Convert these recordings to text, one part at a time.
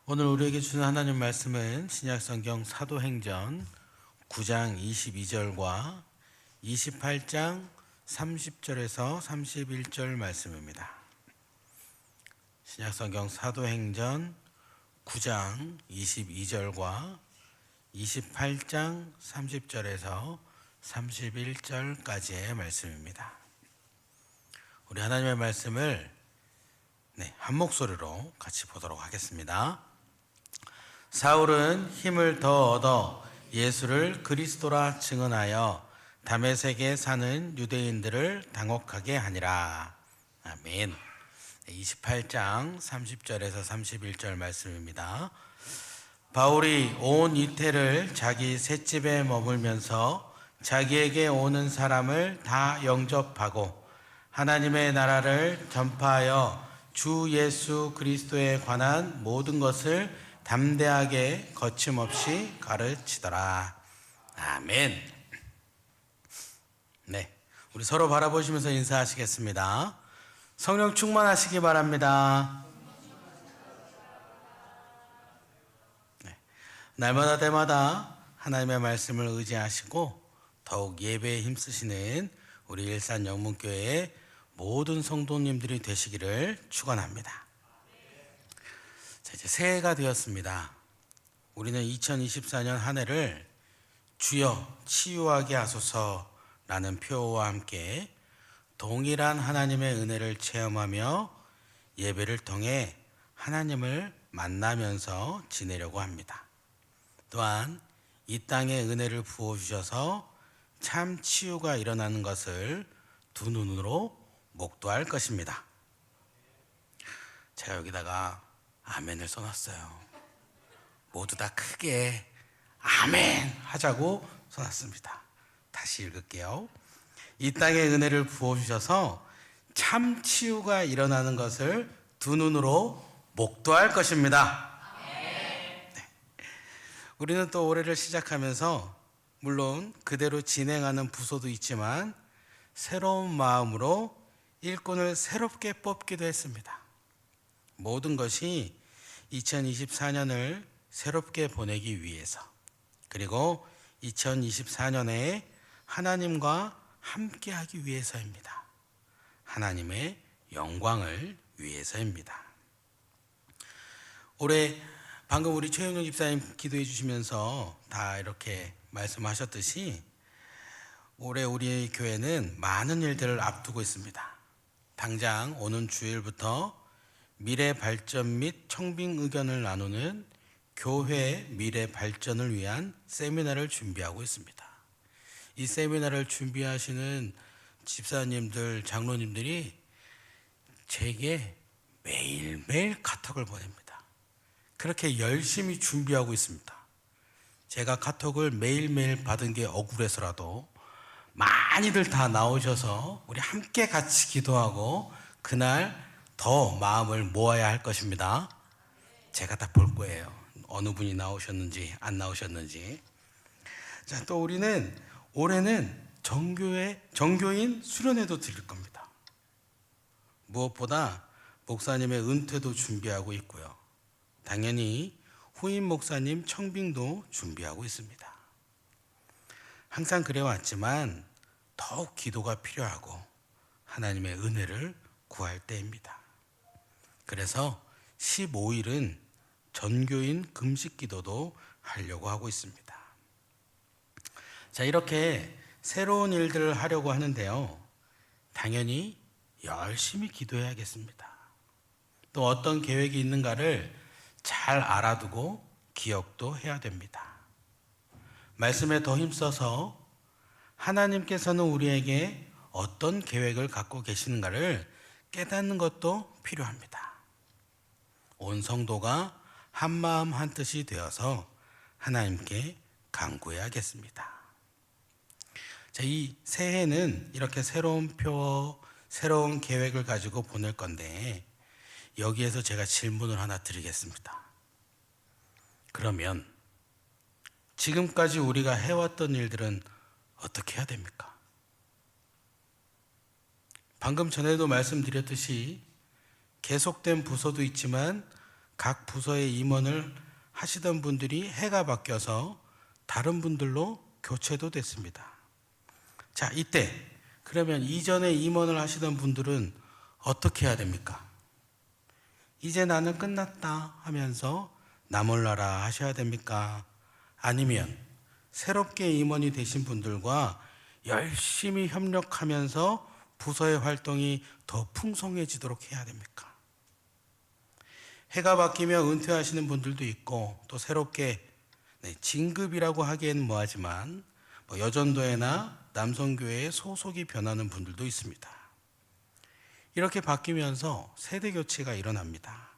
오늘 우리에게 주는 하나님 말씀은 신약성경 사도행전 9장 22절과 28장 30절에서 31절 말씀입니다. 신약성경 사도행전 9장 22절과 28장 30절에서 31절까지의 말씀입니다. 우리 하나님의 말씀을 한 목소리로 같이 보도록 하겠습니다. 사울은 힘을 더 얻어 예수를 그리스도라 증언하여 다메섹에 사는 유대인들을 당혹하게 하니라. 아멘. 28장 30절에서 31절 말씀입니다. 바울이 온 이태를 자기 셋집에 머물면서 자기에게 오는 사람을 다 영접하고 하나님의 나라를 전파하여 주 예수 그리스도에 관한 모든 것을 담대하게 거침없이 가르치더라. 아멘. 우리 서로 바라보시면서 인사하시겠습니다. 성령 충만하시기 바랍니다. 날마다 때마다 하나님의 말씀을 의지하시고 더욱 예배에 힘쓰시는 우리 일산 영문교회의 모든 성도님들이 되시기를 축원합니다. 이제 새해가 되었습니다. 우리는 2024년 한 해를 주여 치유하게 하소서라는 표어와 함께 동일한 하나님의 은혜를 체험하며 예배를 통해 하나님을 만나면서 지내려고 합니다. 또한 이 땅에 은혜를 부어주셔서 참 치유가 일어나는 것을 두 눈으로 목도할 것입니다. 제가 여기다가 아멘을 써놨어요. 모두 다 크게 아멘 하자고 써놨습니다. 다시 읽을게요. 이 땅에 은혜를 부어주셔서 참 치유가 일어나는 것을 두 눈으로 목도할 것입니다. 우리는 또 올해를 시작하면서 물론 그대로 진행하는 부서도 있지만 새로운 마음으로 일꾼을 새롭게 뽑기도 했습니다. 모든 것이 2024년을 새롭게 보내기 위해서, 그리고 2024년에 하나님과 함께 하기 위해서입니다. 하나님의 영광을 위해서입니다. 올해 방금 우리 최윤영 집사님 기도해 주시면서 다 이렇게 말씀하셨듯이 올해 우리 교회는 많은 일들을 앞두고 있습니다. 당장 오는 주일부터 미래 발전 및 청빙 의견을 나누는 교회 미래 발전을 위한 세미나를 준비하고 있습니다. 이 세미나를 준비하시는 집사님들, 장로님들이 제게 매일매일 카톡을 보냅니다. 그렇게 열심히 준비하고 있습니다. 제가 카톡을 매일매일 받은 게 억울해서라도 많이들 다 나오셔서 우리 함께 같이 기도하고 그날 더 마음을 모아야 할 것입니다. 제가 다 볼 거예요. 어느 분이 나오셨는지 안 나오셨는지. 자, 또 우리는 올해는 정교인 수련회도 드릴 겁니다. 무엇보다 목사님의 은퇴도 준비하고 있고요. 당연히 후임 목사님 청빙도 준비하고 있습니다. 항상 그래왔지만 더욱 기도가 필요하고 하나님의 은혜를 구할 때입니다. 그래서 15일은 전교인 금식 기도도 하려고 하고 있습니다. 자, 이렇게 새로운 일들을 하려고 하는데요. 당연히 열심히 기도해야겠습니다. 또 어떤 계획이 있는가를 잘 알아두고 기억도 해야 됩니다. 말씀에 더 힘써서 하나님께서는 우리에게 어떤 계획을 갖고 계시는가를 깨닫는 것도 필요합니다. 온 성도가 한마음 한뜻이 되어서 하나님께 간구해야겠습니다. 자, 이 새해는 이렇게 새로운 표, 새로운 계획을 가지고 보낼 건데 여기에서 제가 질문을 하나 드리겠습니다. 그러면 지금까지 우리가 해왔던 일들은 어떻게 해야 됩니까? 방금 전에도 말씀드렸듯이 계속된 부서도 있지만 각 부서의 임원을 하시던 분들이 해가 바뀌어서 다른 분들로 교체도 됐습니다. 자, 이때 그러면 이전에 임원을 하시던 분들은 어떻게 해야 됩니까? 이제 나는 끝났다 하면서 나 몰라라 하셔야 됩니까? 아니면 새롭게 임원이 되신 분들과 열심히 협력하면서 부서의 활동이 더 풍성해지도록 해야 됩니까? 해가 바뀌며 은퇴하시는 분들도 있고 또 새롭게 진급이라고 하기에는 뭐하지만 여전도회나 남성교회의 소속이 변하는 분들도 있습니다. 이렇게 바뀌면서 세대 교체가 일어납니다.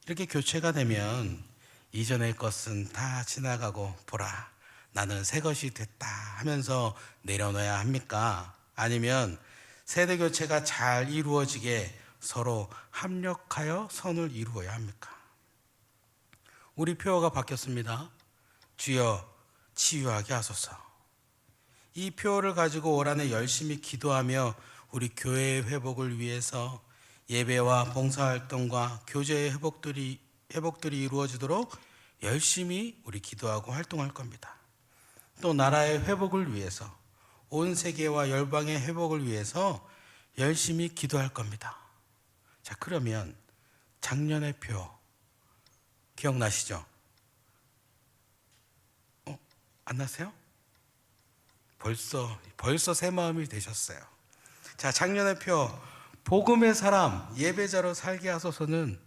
이렇게 교체가 되면 이전의 것은 다 지나가고 보라 나는 새 것이 됐다 하면서 내려놔야 합니까? 아니면 세대 교체가 잘 이루어지게 서로 합력하여 선을 이루어야 합니까? 우리 표어가 바뀌었습니다. 주여 치유하게 하소서. 이 표어를 가지고 올 한해 열심히 기도하며 우리 교회의 회복을 위해서 예배와 봉사활동과 교제의 회복들이 이루어지도록 열심히 우리 기도하고 활동할 겁니다. 또 나라의 회복을 위해서 온 세계와 열방의 회복을 위해서 열심히 기도할 겁니다. 자, 그러면 작년의 표 기억나시죠? 안 나세요? 벌써 새 마음이 되셨어요. 자, 작년의 표 복음의 사람 예배자로 살게 하소서는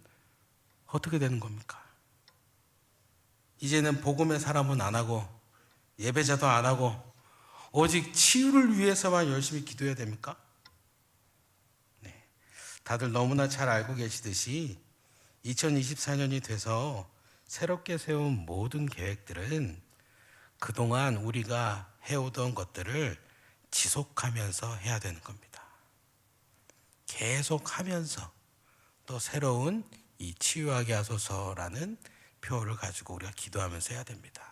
어떻게 되는 겁니까? 이제는 복음의 사람은 안 하고 예배자도 안 하고 오직 치유를 위해서만 열심히 기도해야 됩니까? 네, 다들 너무나 잘 알고 계시듯이 2024년이 돼서 새롭게 세운 모든 계획들은 그동안 우리가 해오던 것들을 지속하면서 해야 되는 겁니다. 계속 하면서 또 새로운 이 치유하게 하소서라는 표어를 가지고 우리가 기도하면서 해야 됩니다.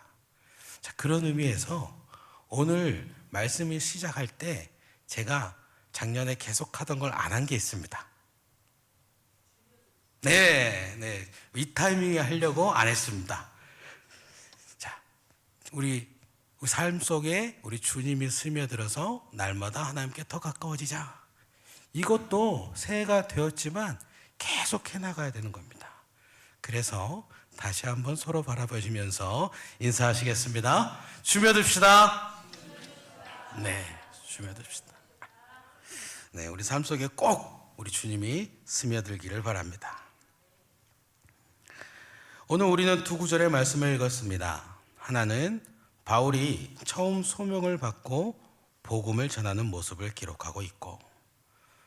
자, 그런 의미에서 오늘 말씀을 시작할 때 제가 작년에 계속 하던 걸 안 한 게 있습니다. 네. 이 타이밍에 하려고 안 했습니다. 자, 우리 삶 속에 우리 주님이 스며들어서 날마다 하나님께 더 가까워지자. 이것도 새해가 되었지만 계속 해나가야 되는 겁니다. 그래서 다시 한번 서로 바라보시면서 인사하시겠습니다. 주며듭시다. 네, 주며듭시다. 네, 우리 삶 속에 꼭 우리 주님이 스며들기를 바랍니다. 오늘 우리는 두 구절의 말씀을 읽었습니다. 하나는 바울이 처음 소명을 받고 복음을 전하는 모습을 기록하고 있고,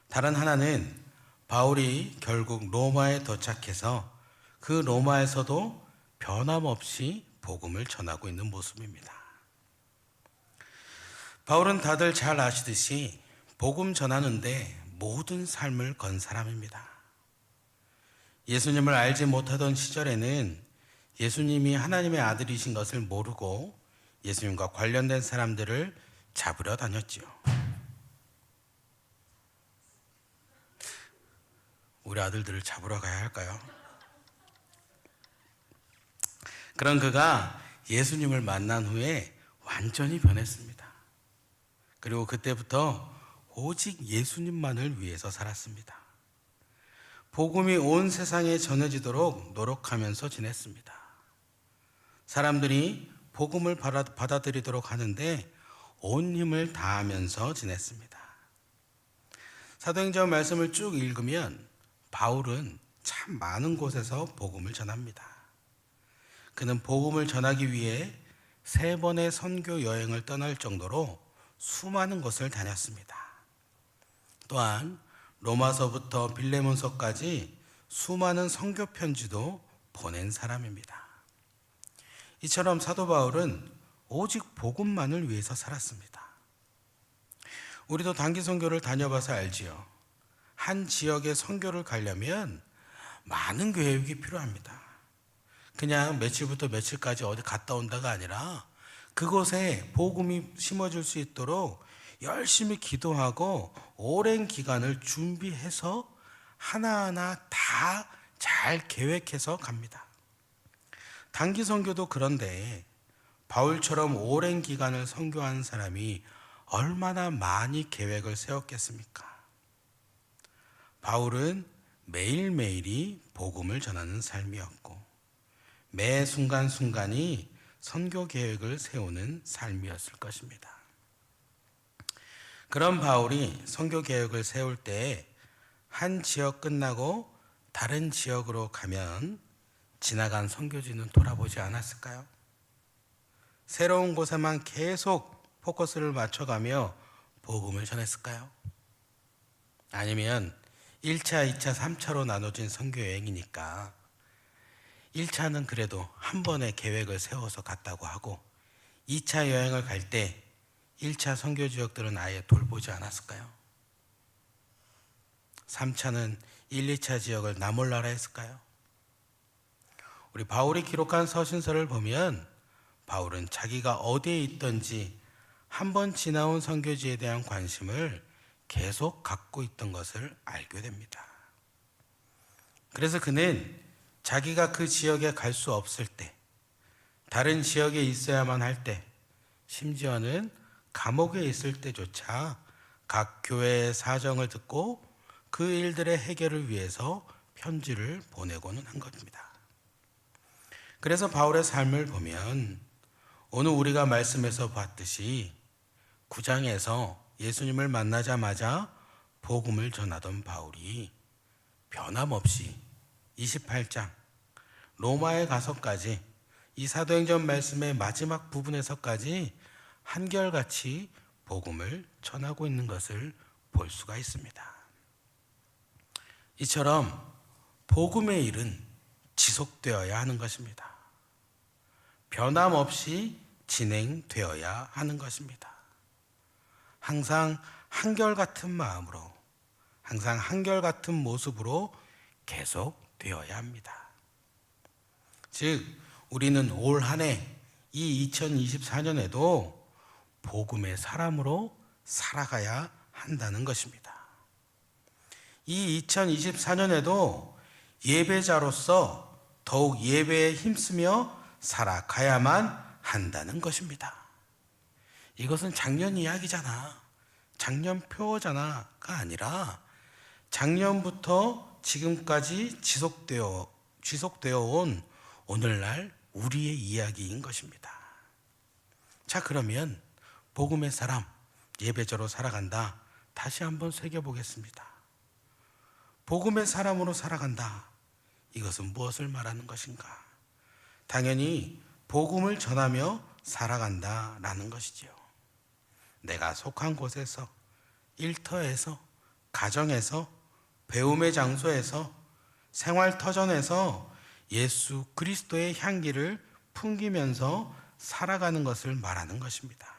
다른 하나는 바울이 결국 로마에 도착해서 그 로마에서도 변함없이 복음을 전하고 있는 모습입니다. 바울은 다들 잘 아시듯이 복음 전하는데 모든 삶을 건 사람입니다. 예수님을 알지 못하던 시절에는 예수님이 하나님의 아들이신 것을 모르고 예수님과 관련된 사람들을 잡으려 다녔지요. 우리 아들들을 잡으러 가야 할까요? 그런 그가 예수님을 만난 후에 완전히 변했습니다. 그리고 그때부터 오직 예수님만을 위해서 살았습니다. 복음이 온 세상에 전해지도록 노력하면서 지냈습니다. 사람들이 복음을 받아들이도록 하는데 온 힘을 다하면서 지냈습니다. 사도행전 말씀을 쭉 읽으면 바울은 참 많은 곳에서 복음을 전합니다. 그는 복음을 전하기 위해 3번의 선교 여행을 떠날 정도로 수많은 곳을 다녔습니다. 또한 로마서부터 빌레몬서까지 수많은 선교 편지도 보낸 사람입니다. 이처럼 사도 바울은 오직 복음만을 위해서 살았습니다. 우리도 단기 선교를 다녀봐서 알지요. 한 지역에 선교를 가려면 많은 계획이 필요합니다. 그냥 며칠부터 며칠까지 어디 갔다 온다가 아니라 그곳에 복음이 심어질 수 있도록 열심히 기도하고 오랜 기간을 준비해서 하나하나 다 잘 계획해서 갑니다. 단기 선교도 그런데 바울처럼 오랜 기간을 선교한 사람이 얼마나 많이 계획을 세웠겠습니까? 바울은 매일매일이 복음을 전하는 삶이었고 매 순간순간이 선교 계획을 세우는 삶이었을 것입니다. 그런 바울이 선교 계획을 세울 때 한 지역 끝나고 다른 지역으로 가면 지나간 선교지는 돌아보지 않았을까요? 새로운 곳에만 계속 포커스를 맞춰가며 복음을 전했을까요? 아니면 1차, 2차, 3차로 나눠진 선교 여행이니까 1차는 그래도 한 번의 계획을 세워서 갔다고 하고 2차 여행을 갈 때 1차 선교 지역들은 아예 돌보지 않았을까요? 3차는 1, 2차 지역을 나몰라라 했을까요? 우리 바울이 기록한 서신서를 보면 바울은 자기가 어디에 있든지 한 번 지나온 선교지에 대한 관심을 계속 갖고 있던 것을 알게 됩니다. 그래서 그는 자기가 그 지역에 갈 수 없을 때, 다른 지역에 있어야만 할 때, 심지어는 감옥에 있을 때조차 각 교회의 사정을 듣고 그 일들의 해결을 위해서 편지를 보내고는 한 겁니다. 그래서 바울의 삶을 보면 오늘 우리가 말씀에서 봤듯이 9장에서 예수님을 만나자마자 복음을 전하던 바울이 변함없이 28장 로마에 가서까지 이 사도행전 말씀의 마지막 부분에서까지 한결같이 복음을 전하고 있는 것을 볼 수가 있습니다. 이처럼 복음의 일은 지속되어야 하는 것입니다. 변함없이 진행되어야 하는 것입니다. 항상 한결같은 마음으로, 항상 한결같은 모습으로 계속되어야 합니다. 즉, 우리는 올 한 해, 이 2024년에도 복음의 사람으로 살아가야 한다는 것입니다. 이 2024년에도 예배자로서 더욱 예배에 힘쓰며 살아가야만 한다는 것입니다. 이것은 작년 이야기잖아, 작년 표어잖아가 아니라 작년부터 지금까지 지속되어 온 오늘날 우리의 이야기인 것입니다. 자, 그러면 복음의 사람, 예배자로 살아간다. 다시 한번 새겨보겠습니다. 복음의 사람으로 살아간다. 이것은 무엇을 말하는 것인가? 당연히 복음을 전하며 살아간다라는 것이지요. 내가 속한 곳에서, 일터에서, 가정에서, 배움의 장소에서, 생활터전에서 예수 그리스도의 향기를 풍기면서 살아가는 것을 말하는 것입니다.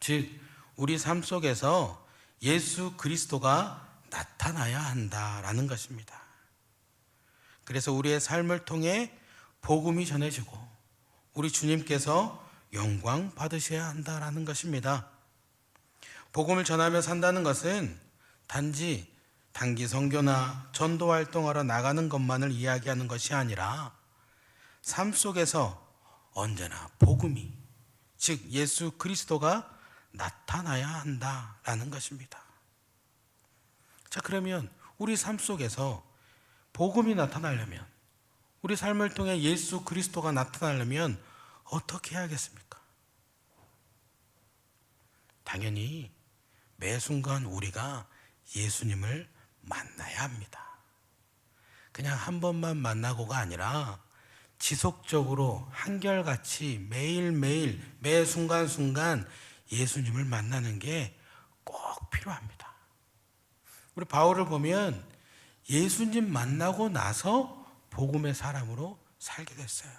즉, 우리 삶 속에서 예수 그리스도가 나타나야 한다라는 것입니다. 그래서 우리의 삶을 통해 복음이 전해지고 우리 주님께서 영광 받으셔야 한다라는 것입니다. 복음을 전하며 산다는 것은 단지 단기 선교나 전도 활동하러 나가는 것만을 이야기하는 것이 아니라 삶 속에서 언제나 복음이, 즉 예수 그리스도가 나타나야 한다라는 것입니다. 자, 그러면 우리 삶 속에서 복음이 나타나려면, 우리 삶을 통해 예수 그리스도가 나타나려면 어떻게 해야겠습니까? 당연히 매 순간 우리가 예수님을 만나야 합니다. 그냥 한 번만 만나고가 아니라 지속적으로 한결같이 매일매일 매 순간순간 예수님을 만나는 게 꼭 필요합니다. 우리 바울을 보면 예수님 만나고 나서 복음의 사람으로 살게 됐어요.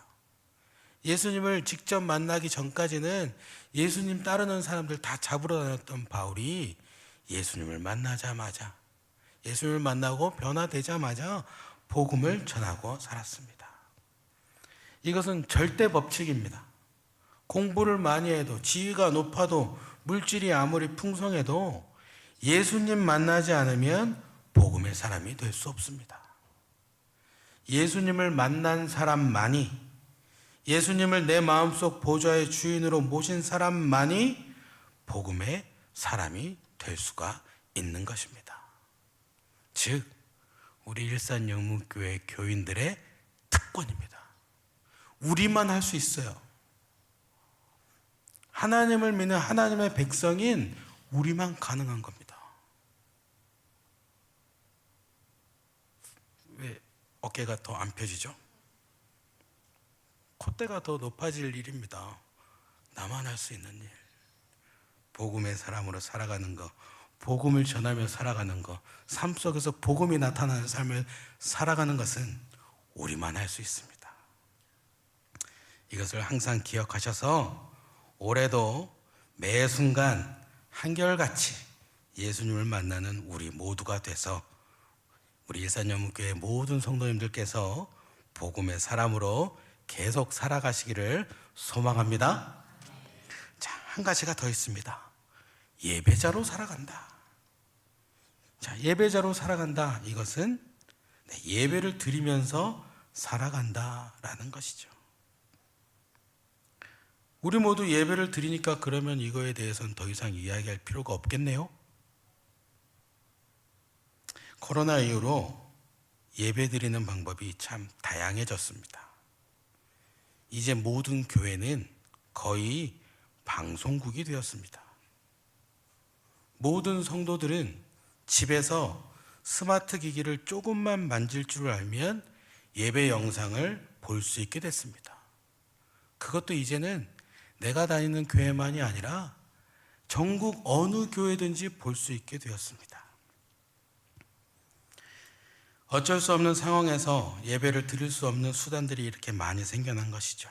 예수님을 직접 만나기 전까지는 예수님 따르는 사람들 다 잡으러 다녔던 바울이 예수님을 만나자마자, 예수님을 만나고 변화되자마자 복음을 전하고 살았습니다. 이것은 절대 법칙입니다. 공부를 많이 해도, 지위가 높아도, 물질이 아무리 풍성해도 예수님 만나지 않으면 복음의 사람이 될 수 없습니다. 예수님을 만난 사람만이, 예수님을 내 마음속 보좌의 주인으로 모신 사람만이 복음의 사람이 될 수가 있는 것입니다. 즉 우리 일산영문교회 교인들의 특권입니다. 우리만 할 수 있어요. 하나님을 믿는 하나님의 백성인 우리만 가능한 겁니다. 왜 어깨가 더 안 펴지죠? 콧대가 더 높아질 일입니다. 나만 할 수 있는 일. 복음의 사람으로 살아가는 것, 복음을 전하며 살아가는 것, 삶 속에서 복음이 나타나는 삶을 살아가는 것은 우리만 할 수 있습니다. 이것을 항상 기억하셔서 올해도 매 순간 한결같이 예수님을 만나는 우리 모두가 돼서 우리 일산영문교회 모든 성도님들께서 복음의 사람으로 계속 살아가시기를 소망합니다. 자, 한 가지가 더 있습니다. 예배자로 살아간다. 자, 예배자로 살아간다. 이것은 예배를 드리면서 살아간다라는 것이죠. 우리 모두 예배를 드리니까 그러면 이거에 대해서는 더 이상 이야기할 필요가 없겠네요. 코로나 이후로 예배 드리는 방법이 참 다양해졌습니다. 이제 모든 교회는 거의 방송국이 되었습니다. 모든 성도들은 집에서 스마트 기기를 조금만 만질 줄 알면 예배 영상을 볼 수 있게 됐습니다. 그것도 이제는 내가 다니는 교회만이 아니라 전국 어느 교회든지 볼 수 있게 되었습니다. 어쩔 수 없는 상황에서 예배를 드릴 수 없는 수단들이 이렇게 많이 생겨난 것이죠.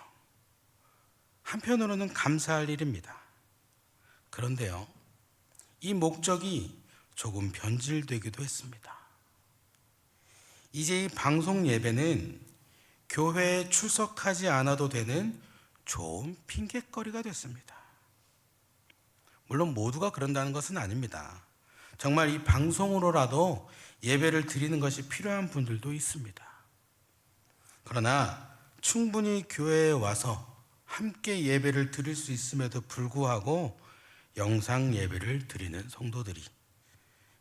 한편으로는 감사할 일입니다. 그런데요, 이 목적이 조금 변질되기도 했습니다. 이제 이 방송 예배는 교회에 출석하지 않아도 되는 좋은 핑곗거리가 됐습니다. 물론 모두가 그런다는 것은 아닙니다. 정말 이 방송으로라도 예배를 드리는 것이 필요한 분들도 있습니다. 그러나 충분히 교회에 와서 함께 예배를 드릴 수 있음에도 불구하고 영상 예배를 드리는 성도들이,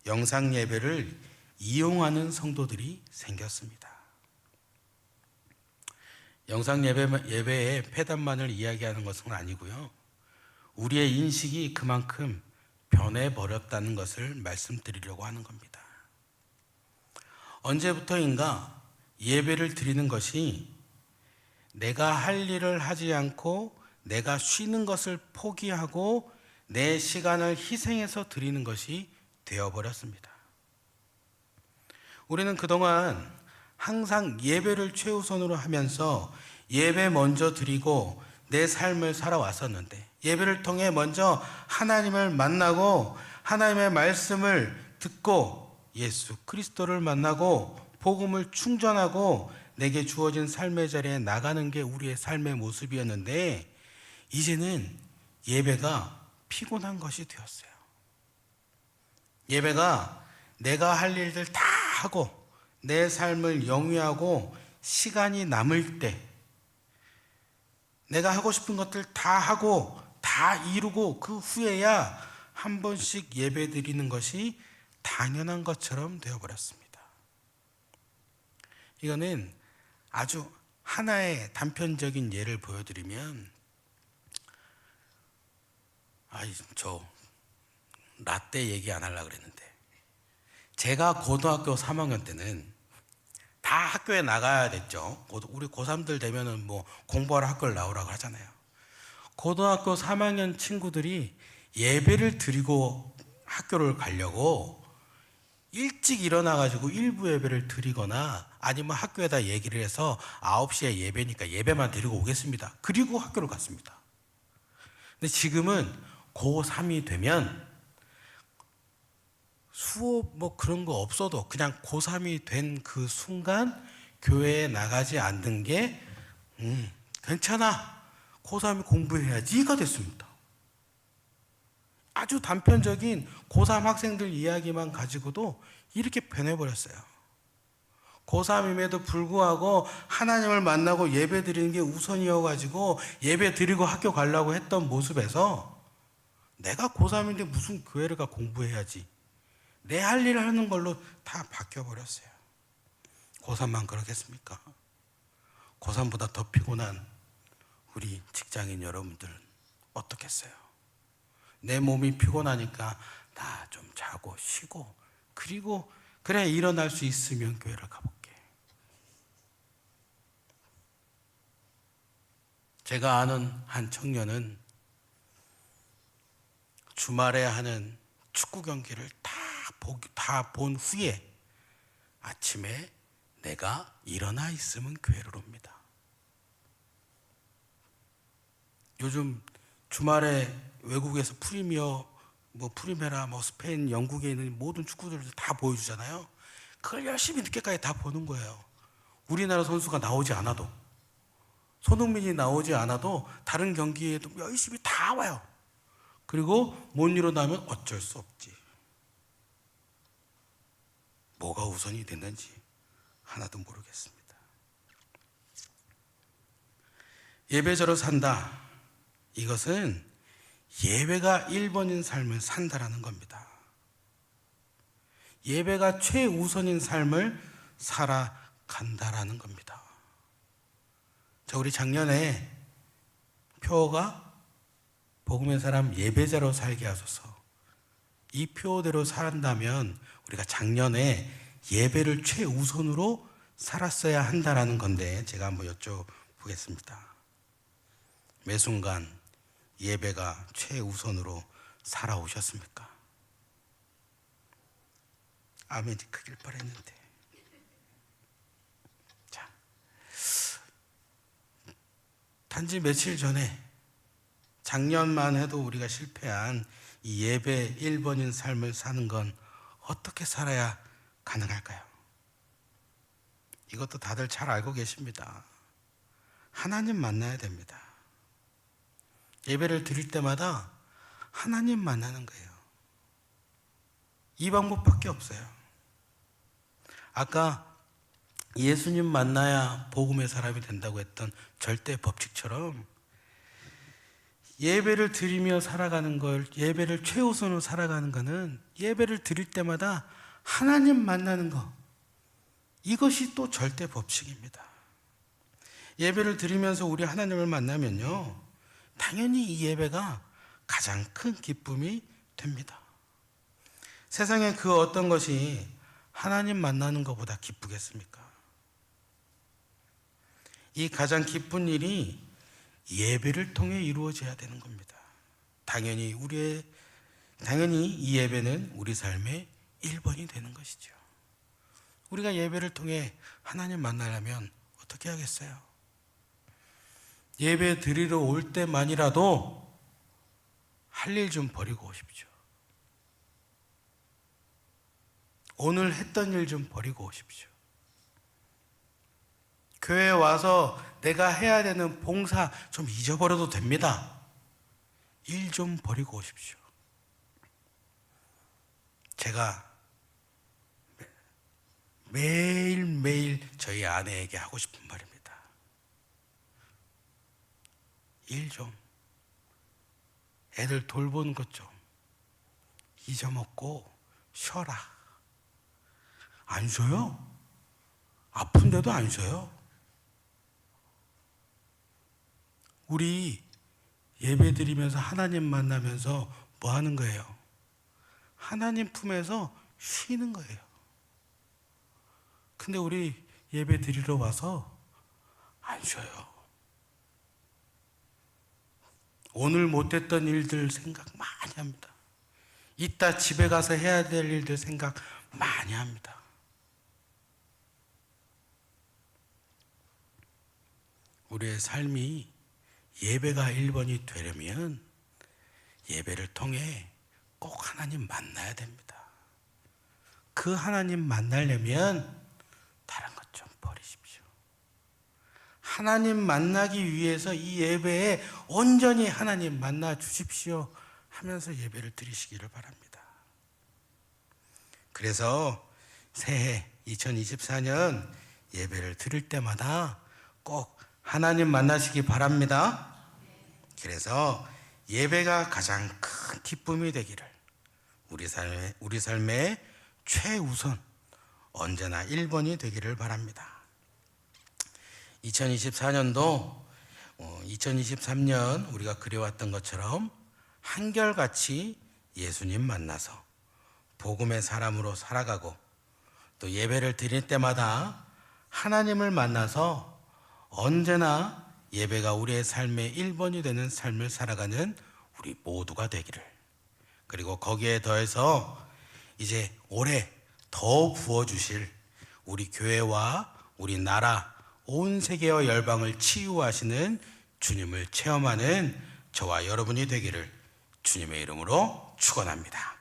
영상 예배를 이용하는 성도들이 생겼습니다. 영상 예배의 폐단만을 이야기하는 것은 아니고요. 우리의 인식이 그만큼 변해버렸다는 것을 말씀드리려고 하는 겁니다. 언제부터인가 예배를 드리는 것이 내가 할 일을 하지 않고 내가 쉬는 것을 포기하고 내 시간을 희생해서 드리는 것이 되어버렸습니다. 우리는 그동안 항상 예배를 최우선으로 하면서 예배 먼저 드리고 내 삶을 살아왔었는데, 예배를 통해 먼저 하나님을 만나고 하나님의 말씀을 듣고 예수 그리스도를 만나고 복음을 충전하고 내게 주어진 삶의 자리에 나가는 게 우리의 삶의 모습이었는데, 이제는 예배가 피곤한 것이 되었어요. 예배가 내가 할 일들 다 하고 내 삶을 영위하고 시간이 남을 때, 내가 하고 싶은 것들 다 하고 다 이루고 그 후에야 한 번씩 예배 드리는 것이 당연한 것처럼 되어버렸습니다. 이거는 아주 하나의 단편적인 예를 보여드리면, 저 라떼 얘기 안 하려고 그랬는데, 제가 고등학교 3학년 때는 다 학교에 나가야 됐죠. 우리 고3들 되면은 뭐 공부하러 학교를 나오라고 하잖아요. 고등학교 3학년 친구들이 예배를 드리고 학교를 가려고 일찍 일어나가지고 일부 예배를 드리거나 아니면 학교에다 얘기를 해서 9시에 예배니까 예배만 드리고 오겠습니다. 그리고 학교를 갔습니다. 근데 지금은 고3이 되면 수업 뭐 그런 거 없어도 그냥 고3이 된 그 순간 교회에 나가지 않는 게 괜찮아, 고3이 공부해야지가 됐습니다. 아주 단편적인 고3 학생들 이야기만 가지고도 이렇게 변해버렸어요. 고3임에도 불구하고 하나님을 만나고 예배 드리는 게 우선이어가지고 예배 드리고 학교 가려고 했던 모습에서 내가 고3인데 무슨 교회를 가 공부해야지. 내 할 일을 하는 걸로 다 바뀌어버렸어요. 고3만 그러겠습니까? 고3보다 더 피곤한 우리 직장인 여러분들은 어떻겠어요? 내 몸이 피곤하니까 나 좀 자고 쉬고 그리고 그래 일어날 수 있으면 교회를 가볼게. 제가 아는 한 청년은 주말에 하는 축구 경기를 다 본 후에 아침에 내가 일어나 있으면 교회를 옵니다. 요즘 주말에 외국에서 프리메라, 스페인, 영국에 있는 모든 축구들을 다 보여주잖아요. 그걸 열심히 늦게까지 다 보는 거예요. 우리나라 선수가 나오지 않아도, 손흥민이 나오지 않아도 다른 경기에도 열심히 다 와요. 그리고 못 일어나면 어쩔 수 없지. 뭐가 우선이 됐는지 하나도 모르겠습니다. 예배자로 산다. 이것은 예배가 1번인 삶을 산다라는 겁니다. 예배가 최우선인 삶을 살아간다라는 겁니다. 자, 우리 작년에 표어가 복음의 사람 예배자로 살게 하소서. 이 표어대로 산다면 우리가 작년에 예배를 최우선으로 살았어야 한다라는 건데 제가 한번 여쭤보겠습니다. 매 순간 예배가 최우선으로 살아오셨습니까? 아멘이 크길 바랬는데. 자, 단지 며칠 전에 작년만 해도 우리가 실패한 이 예배 1번인 삶을 사는 건 어떻게 살아야 가능할까요? 이것도 다들 잘 알고 계십니다. 하나님 만나야 됩니다. 예배를 드릴 때마다 하나님 만나는 거예요. 이 방법밖에 없어요. 아까 예수님 만나야 복음의 사람이 된다고 했던 절대 법칙처럼 예배를 드리며 살아가는 걸, 예배를 최우선으로 살아가는 거는 예배를 드릴 때마다 하나님 만나는 거, 이것이 또 절대 법칙입니다. 예배를 드리면서 우리 하나님을 만나면요, 당연히 이 예배가 가장 큰 기쁨이 됩니다. 세상에 그 어떤 것이 하나님 만나는 것보다 기쁘겠습니까? 이 가장 기쁜 일이 예배를 통해 이루어져야 되는 겁니다. 당연히 이 예배는 우리 삶의 1번이 되는 것이죠. 우리가 예배를 통해 하나님 만나려면 어떻게 하겠어요? 예배 드리러 올 때만이라도 할 일 좀 버리고 오십시오. 오늘 했던 일 좀 버리고 오십시오. 교회에 와서 내가 해야 되는 봉사 좀 잊어버려도 됩니다. 일 좀 버리고 오십시오. 제가 매일매일 저희 아내에게 하고 싶은 말입니다. 일 좀, 애들 돌보는 것 좀 잊어먹고 쉬어라. 안 쉬어요? 아픈데도 안 쉬어요. 우리 예배 드리면서 하나님 만나면서 뭐 하는 거예요? 하나님 품에서 쉬는 거예요. 근데 우리 예배 드리러 와서 안 쉬어요. 오늘 못했던 일들 생각 많이 합니다. 이따 집에 가서 해야 될 일들 생각 많이 합니다. 우리의 삶이 예배가 1번이 되려면 예배를 통해 꼭 하나님 만나야 됩니다. 그 하나님 만나려면 다른 것 좀 버리십시오. 하나님 만나기 위해서 이 예배에 온전히 하나님 만나 주십시오 하면서 예배를 드리시기를 바랍니다. 그래서 새해 2024년 예배를 드릴 때마다 꼭 하나님 만나시기 바랍니다. 그래서 예배가 가장 큰 기쁨이 되기를, 우리 삶의 최우선, 언제나 1번이 되기를 바랍니다. 2024년도 2023년 우리가 그려왔던 것처럼 한결같이 예수님 만나서 복음의 사람으로 살아가고, 또 예배를 드릴 때마다 하나님을 만나서 언제나 예배가 우리의 삶의 1번이 되는 삶을 살아가는 우리 모두가 되기를, 그리고 거기에 더해서 이제 올해 더 부어주실 우리 교회와 우리 나라, 온 세계와 열방을 치유하시는 주님을 체험하는 저와 여러분이 되기를 주님의 이름으로 축원합니다.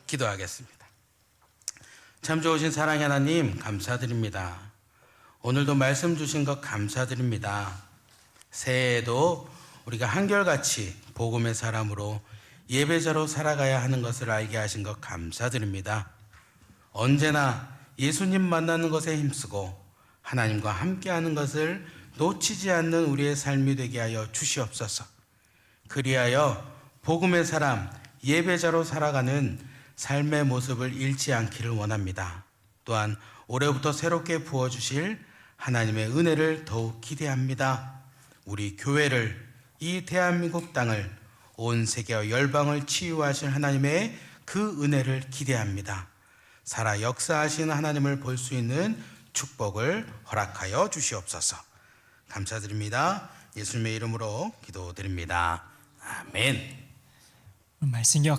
기도하겠습니다. 참 좋으신 사랑의 하나님, 감사드립니다. 오늘도 말씀 주신 것 감사드립니다. 새해에도 우리가 한결같이 복음의 사람으로 예배자로 살아가야 하는 것을 알게 하신 것 감사드립니다. 언제나 예수님 만나는 것에 힘쓰고 하나님과 함께하는 것을 놓치지 않는 우리의 삶이 되게 하여 주시옵소서. 그리하여 복음의 사람, 예배자로 살아가는 삶의 모습을 잃지 않기를 원합니다. 또한 올해부터 새롭게 부어주실 하나님의 은혜를 더욱 기대합니다. 우리 교회를, 이 대한민국 땅을, 온 세계와 열방을 치유하실 하나님의 그 은혜를 기대합니다. 살아 역사하시는 하나님을 볼 수 있는 축복을 허락하여 주시옵소서. 감사드립니다. 예수님의 이름으로 기도드립니다. 아멘. 말씀 기억